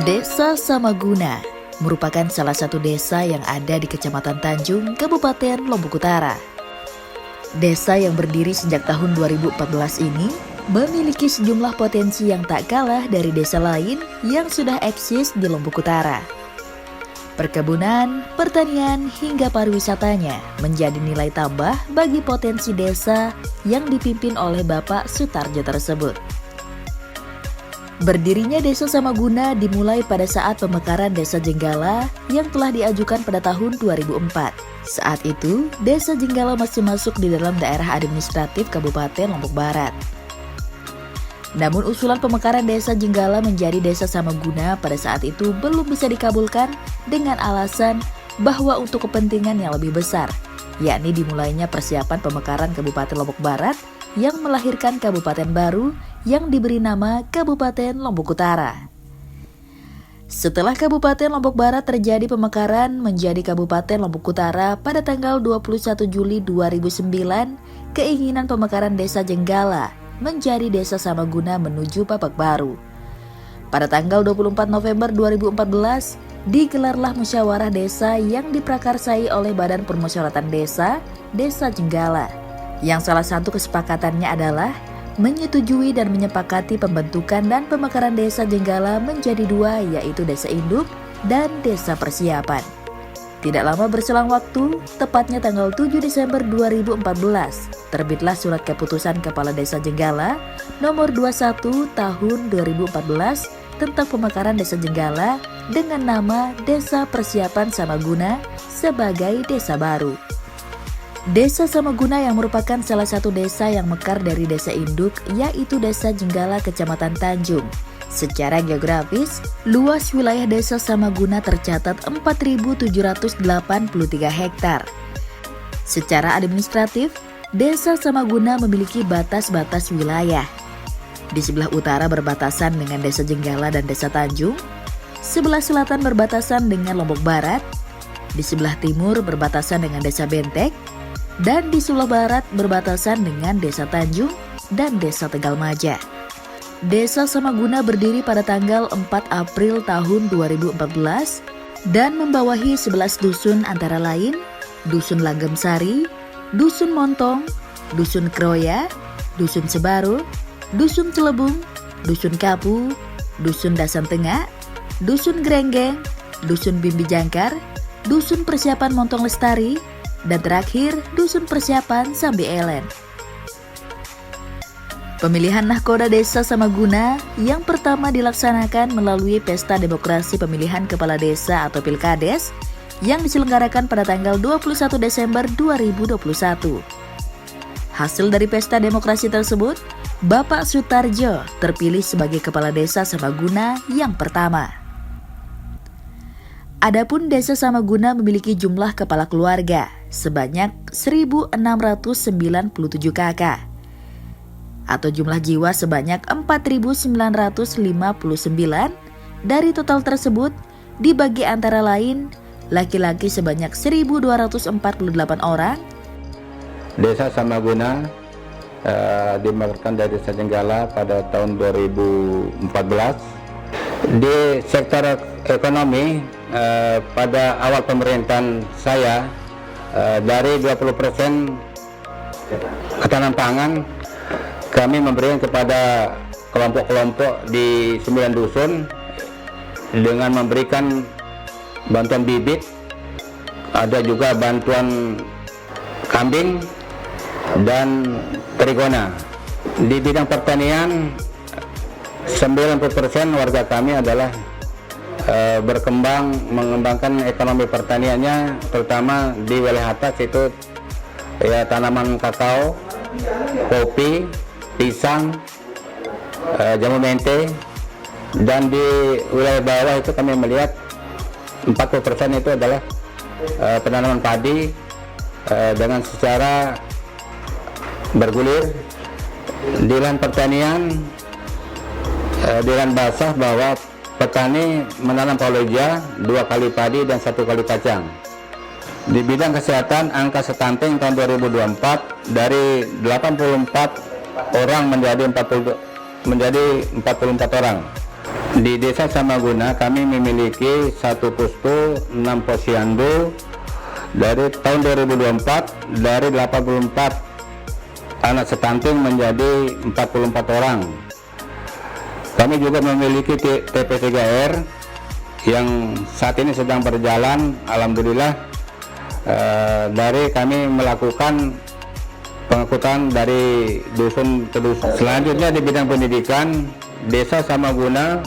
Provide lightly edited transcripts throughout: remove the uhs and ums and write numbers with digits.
Desa Samaguna merupakan salah satu desa yang ada di Kecamatan Tanjung, Kabupaten Lombok Utara. Desa yang berdiri sejak tahun 2014 ini memiliki sejumlah potensi yang tak kalah dari desa lain yang sudah eksis di Lombok Utara. Perkebunan, pertanian, hingga pariwisatanya menjadi nilai tambah bagi potensi desa yang dipimpin oleh Bapak Sutarjo tersebut. Berdirinya Desa Samaguna dimulai pada saat pemekaran Desa Jenggala yang telah diajukan pada tahun 2004. Saat itu, Desa Jenggala masih masuk di dalam daerah administratif Kabupaten Lombok Barat. Namun usulan pemekaran Desa Jenggala menjadi Desa Samaguna pada saat itu belum bisa dikabulkan dengan alasan bahwa untuk kepentingan yang lebih besar, yakni dimulainya persiapan pemekaran Kabupaten Lombok Barat yang melahirkan kabupaten baru yang diberi nama Kabupaten Lombok Utara. Setelah Kabupaten Lombok Barat terjadi pemekaran menjadi Kabupaten Lombok Utara pada tanggal 21 Juli 2009, keinginan pemekaran Desa Jenggala menjadi Desa Samaguna menuju babak baru. Pada tanggal 24 November 2014, digelarlah musyawarah desa yang diprakarsai oleh Badan Permusyawaratan Desa, Desa Jenggala, yang salah satu kesepakatannya adalah menyetujui dan menyepakati pembentukan dan pemekaran Desa Jenggala menjadi dua, yaitu Desa Induk dan Desa Persiapan. Tidak lama berselang waktu, tepatnya tanggal 7 Desember 2014, terbitlah Surat Keputusan Kepala Desa Jenggala nomor 21 tahun 2014 tentang pemekaran Desa Jenggala dengan nama Desa Persiapan Samaguna sebagai desa baru. Desa Samaguna yang merupakan salah satu desa yang mekar dari Desa Induk, yaitu Desa Jenggala Kecamatan Tanjung. Secara geografis, luas wilayah Desa Samaguna tercatat 4.783 hektar. Secara administratif, Desa Samaguna memiliki batas-batas wilayah. Di sebelah utara berbatasan dengan Desa Jenggala dan Desa Tanjung, sebelah selatan berbatasan dengan Lombok Barat, di sebelah timur berbatasan dengan Desa Bentek, dan di sebelah barat berbatasan dengan Desa Tanjung dan Desa Tegalmaja. Desa Samaguna berdiri pada tanggal 4 April tahun 2014 dan membawahi 11 dusun antara lain Dusun Langgam Sari, Dusun Montong, Dusun Kroya, Dusun Sebaru, Dusun Celebung, Dusun Kapu, Dusun Dasan Tengah, Dusun Grenggeng, Dusun Bimbi Jangkar, Dusun Persiapan Montong Lestari, dan terakhir Dusun Persiapan Sambi Elen. Pemilihan Nahkoda Desa Samaguna yang pertama dilaksanakan melalui Pesta Demokrasi Pemilihan Kepala Desa atau Pilkades yang diselenggarakan pada tanggal 21 Desember 2021. Hasil dari Pesta Demokrasi tersebut, Bapak Sutarjo terpilih sebagai Kepala Desa Samaguna yang pertama. Adapun Desa Samaguna memiliki jumlah kepala keluarga sebanyak 1.697 kakak, atau jumlah jiwa sebanyak 4.959. Dari total tersebut, dibagi antara lain laki-laki sebanyak 1.248 orang. Desa Samaguna dimekarkan dari Desa Jenggala pada tahun 2014. Di sektor ekonomi, pada awal pemerintahan saya, dari 20% ketahanan pangan kami memberikan kepada kelompok-kelompok di 9 dusun dengan memberikan bantuan bibit, ada juga bantuan kambing dan trigona. Di bidang pertanian, 90% warga kami adalah berkembang mengembangkan ekonomi pertaniannya, terutama di wilayah atas itu ya tanaman kakao, kopi, pisang, jamu mente, dan di wilayah bawah itu kami melihat 40% itu adalah penanaman padi dengan secara bergulir. Di lahan pertanian, di lahan basah bahwa petani menanam palawija 2 kali padi dan 1 kali kacang. Di bidang kesehatan, angka stunting tahun 2024 dari 84 orang menjadi 44 orang. Di Desa Samaguna kami memiliki satu posko 6 posyandu dari tahun 2024, dari 84 anak stunting menjadi 44 orang. Kami juga memiliki TP3R yang saat ini sedang berjalan. Alhamdulillah, dari kami melakukan pengangkutan dari dusun ke dusun. Selanjutnya di bidang pendidikan, Desa Samaguna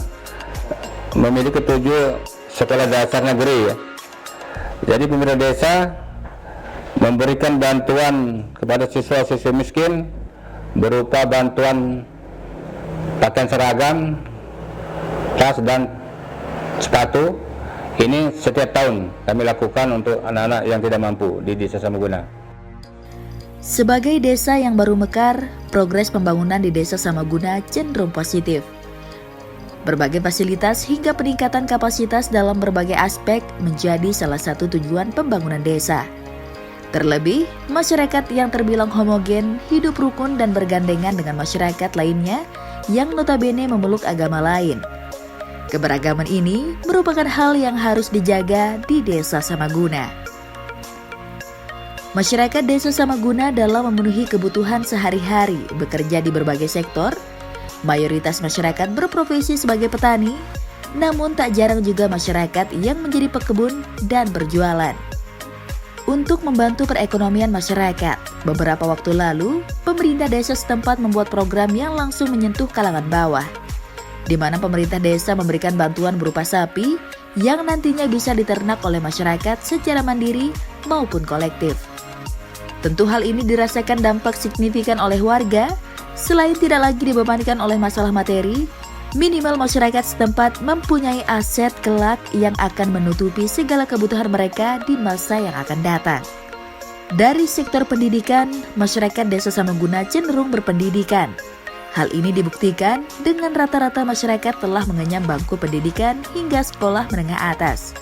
memiliki 7 sekolah dasar negeri ya. Jadi pemerintah desa memberikan bantuan kepada siswa-siswa miskin berupa bantuan pakaian seragam, tas dan sepatu. Ini setiap tahun kami lakukan untuk anak-anak yang tidak mampu di Desa Samaguna. Sebagai desa yang baru mekar, progres pembangunan di Desa Samaguna cenderung positif. Berbagai fasilitas hingga peningkatan kapasitas dalam berbagai aspek menjadi salah satu tujuan pembangunan desa. Terlebih, masyarakat yang terbilang homogen, hidup rukun dan bergandengan dengan masyarakat lainnya yang notabene memeluk agama lain. Keberagaman ini merupakan hal yang harus dijaga di Desa Samaguna. Masyarakat Desa Samaguna dalam memenuhi kebutuhan sehari-hari bekerja di berbagai sektor. Mayoritas masyarakat berprofesi sebagai petani, namun tak jarang juga masyarakat yang menjadi pekebun dan berjualan. Untuk membantu perekonomian masyarakat, beberapa waktu lalu, pemerintah desa setempat membuat program yang langsung menyentuh kalangan bawah, di mana pemerintah desa memberikan bantuan berupa sapi yang nantinya bisa diternak oleh masyarakat secara mandiri maupun kolektif. Tentu hal ini dirasakan dampak signifikan oleh warga. Selain tidak lagi dibebankan oleh masalah materi, minimal masyarakat setempat mempunyai aset kelak yang akan menutupi segala kebutuhan mereka di masa yang akan datang. Dari sektor pendidikan, masyarakat Desa Samaguna cenderung berpendidikan. Hal ini dibuktikan dengan rata-rata masyarakat telah mengenyam bangku pendidikan hingga sekolah menengah atas.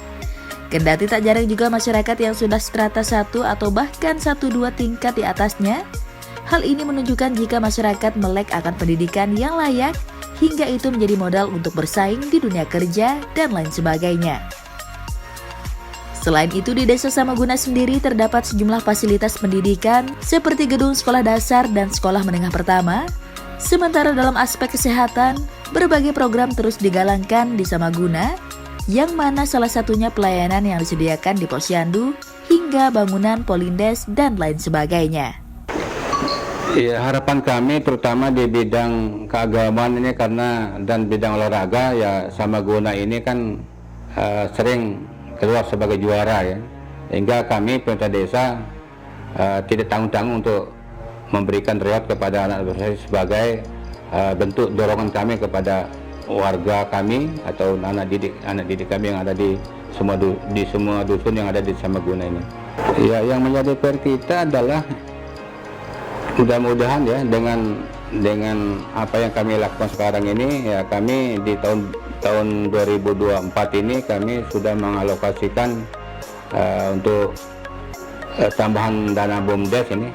Kendati tak jarang juga masyarakat yang sudah strata 1 atau bahkan 1-2 tingkat di atasnya. Hal ini menunjukkan jika masyarakat melek akan pendidikan yang layak hingga itu menjadi modal untuk bersaing di dunia kerja dan lain sebagainya. Selain itu, di Desa Samaguna sendiri terdapat sejumlah fasilitas pendidikan seperti gedung sekolah dasar dan sekolah menengah pertama. Sementara dalam aspek kesehatan, berbagai program terus digalangkan di Samaguna, yang mana salah satunya pelayanan yang disediakan di posyandu hingga bangunan polindes dan lain sebagainya. Ya, harapan kami terutama di bidang keagamaan ini dan bidang olahraga ya, Samaguna ini kan sering keluar sebagai juara ya, hingga kami pemerintah desa tidak tanggung-tanggung untuk memberikan reward kepada anak berprestasi sebagai bentuk dorongan kami kepada warga kami atau anak didik kami yang ada di semua dusun yang ada di Samaguna ini. Ya, yang menjadi PR kita adalah mudah-mudahan ya dengan apa yang kami lakukan sekarang ini ya, kami di tahun 2024 ini kami sudah mengalokasikan untuk tambahan dana BUMDes ini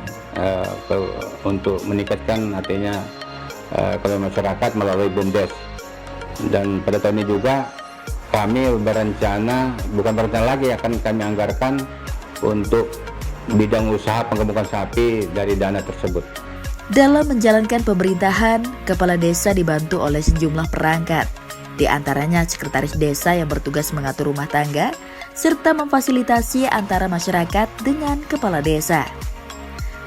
untuk meningkatkan artinya kalau masyarakat melalui BUMDes. Dan pada tahun ini juga kami bukan berencana lagi, akan kami anggarkan untuk bidang usaha pengembangan sapi dari dana tersebut. Dalam menjalankan pemerintahan, kepala desa dibantu oleh sejumlah perangkat, di antaranya sekretaris desa yang bertugas mengatur rumah tangga, serta memfasilitasi antara masyarakat dengan kepala desa.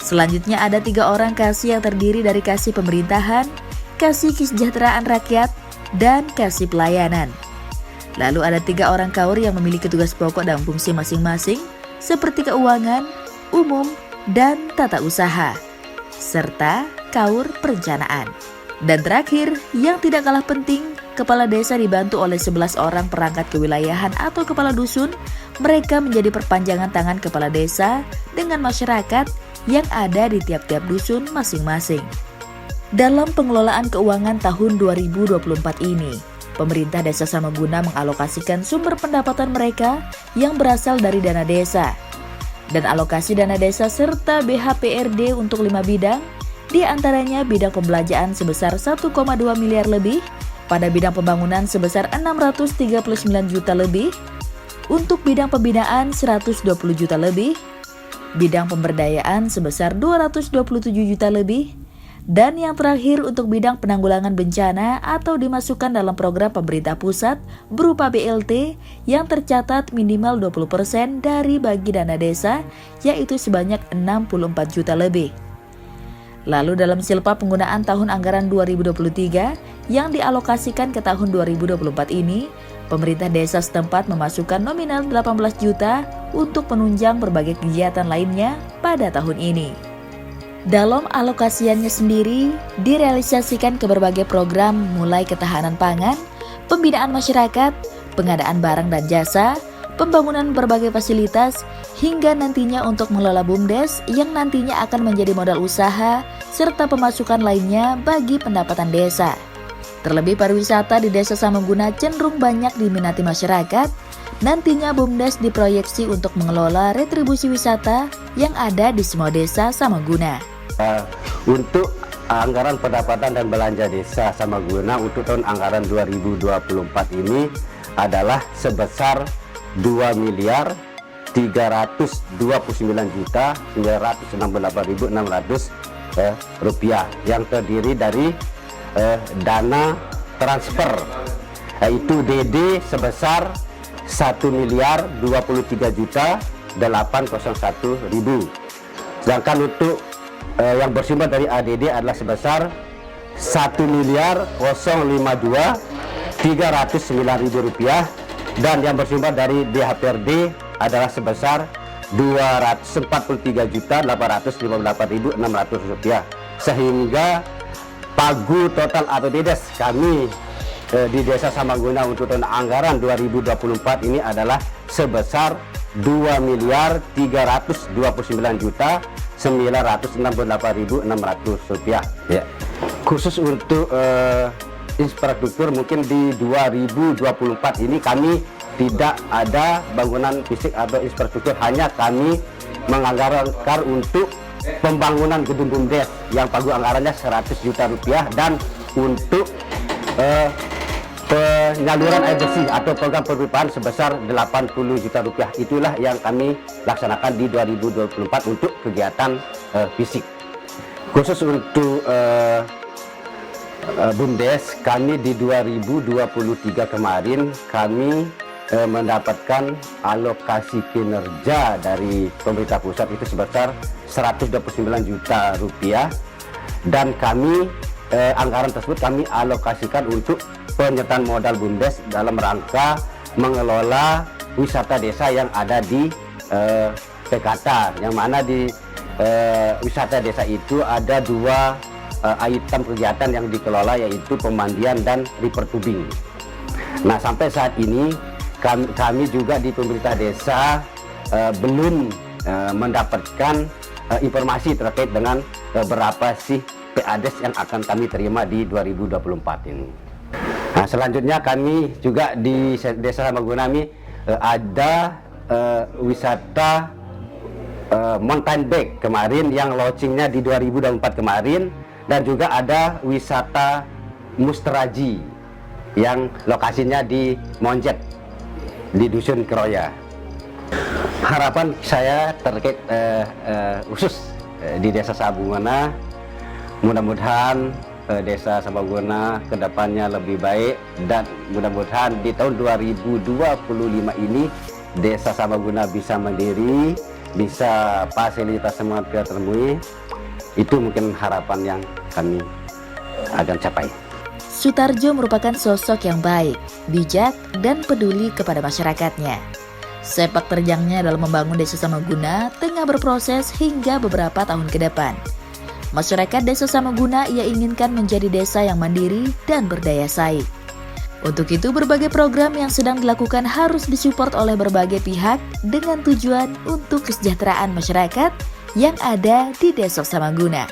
Selanjutnya ada 3 orang kasih yang terdiri dari kasih pemerintahan, kasih kesejahteraan rakyat, dan kasih pelayanan. Lalu ada 3 orang kaur yang memiliki tugas pokok dan fungsi masing-masing, seperti keuangan, umum, dan tata usaha, serta kaur perencanaan. Dan terakhir, yang tidak kalah penting, kepala desa dibantu oleh 11 orang perangkat kewilayahan atau kepala dusun. Mereka menjadi perpanjangan tangan kepala desa dengan masyarakat yang ada di tiap-tiap dusun masing-masing. Dalam pengelolaan keuangan tahun 2024 ini, pemerintah Desa Samaguna mengalokasikan sumber pendapatan mereka yang berasal dari dana desa. Dan alokasi dana desa serta BHPRD untuk 5 bidang, di antaranya bidang pembelanjaan sebesar 1,2 miliar lebih, pada bidang pembangunan sebesar 639 juta lebih, untuk bidang pembinaan 120 juta lebih, bidang pemberdayaan sebesar 227 juta lebih, dan yang terakhir untuk bidang penanggulangan bencana atau dimasukkan dalam program pemerintah pusat berupa BLT yang tercatat minimal 20% dari bagi dana desa, yaitu sebanyak 64 juta lebih. Lalu dalam silpa penggunaan tahun anggaran 2023 yang dialokasikan ke tahun 2024 ini, pemerintah desa setempat memasukkan nominal 18 juta untuk penunjang berbagai kegiatan lainnya pada tahun ini. Dalam alokasiannya sendiri, direalisasikan ke berbagai program mulai ketahanan pangan, pembinaan masyarakat, pengadaan barang dan jasa, pembangunan berbagai fasilitas, hingga nantinya untuk mengelola BUMDes yang nantinya akan menjadi modal usaha, serta pemasukan lainnya bagi pendapatan desa. Terlebih pariwisata di Desa Samagunah cenderung banyak diminati masyarakat, nantinya BUMDes diproyeksi untuk mengelola retribusi wisata yang ada di semua desa Samagunah. Untuk anggaran pendapatan dan belanja desa Samagunah untuk tahun anggaran 2024 ini adalah sebesar 2.329.968.600 rupiah yang terdiri dari dana transfer, yaitu DD sebesar 1.023.801.000. Sedangkan untuk yang bersumber dari ADD adalah sebesar 1.052.309.000 rupiah, dan yang bersumber dari BHPRD adalah sebesar 243.858.600 rupiah, sehingga pagu total APBDes kami di Desa Samagunah untuk tahun anggaran 2024 ini adalah sebesar 2.329.968.600 rupiah. Ya. Khusus untuk infrastruktur mungkin di 2024 ini kami tidak ada bangunan fisik atau infrastruktur, hanya kami menganggarkan untuk pembangunan gedung BUMDes yang pagu anggarannya 100 juta rupiah, dan untuk penyaluran air bersih atau program perpipaan sebesar 80 juta rupiah. Itulah yang kami laksanakan di 2024 untuk kegiatan fisik. Khusus untuk BUMDes kami di 2023 kemarin kami mendapatkan alokasi kinerja dari pemerintah pusat itu sebesar 129 juta rupiah, dan kami anggaran tersebut kami alokasikan untuk penyertaan modal BUMDes dalam rangka mengelola wisata desa yang ada di PKT, yang mana di wisata desa itu ada dua item kegiatan yang dikelola, yaitu pemandian dan river tubing. Nah, sampai saat ini kami juga di pemerintah desa belum mendapatkan informasi terkait dengan berapa sih PADes yang akan kami terima di 2024 ini. Nah, selanjutnya kami juga di Desa Samagunah ada wisata mountain bike kemarin yang launchingnya di 2024 kemarin, dan juga ada wisata Musteraji yang lokasinya di Monjet di Dusun Keroya. Harapan saya terkait khusus di Desa Samagunah, mudah-mudahan Desa Samagunah kedepannya lebih baik, dan mudah-mudahan di tahun 2025 ini Desa Samagunah bisa mandiri, bisa fasilitas semua pihak terpenuhi. Itu mungkin harapan yang kami akan capai. Sutarjo merupakan sosok yang baik, bijak, dan peduli kepada masyarakatnya. Sepak terjangnya dalam membangun Desa Samagunah tengah berproses hingga beberapa tahun ke depan. Masyarakat Desa Samagunah ia inginkan menjadi desa yang mandiri dan berdaya saing. Untuk itu, berbagai program yang sedang dilakukan harus disupport oleh berbagai pihak dengan tujuan untuk kesejahteraan masyarakat yang ada di Desa Samagunah.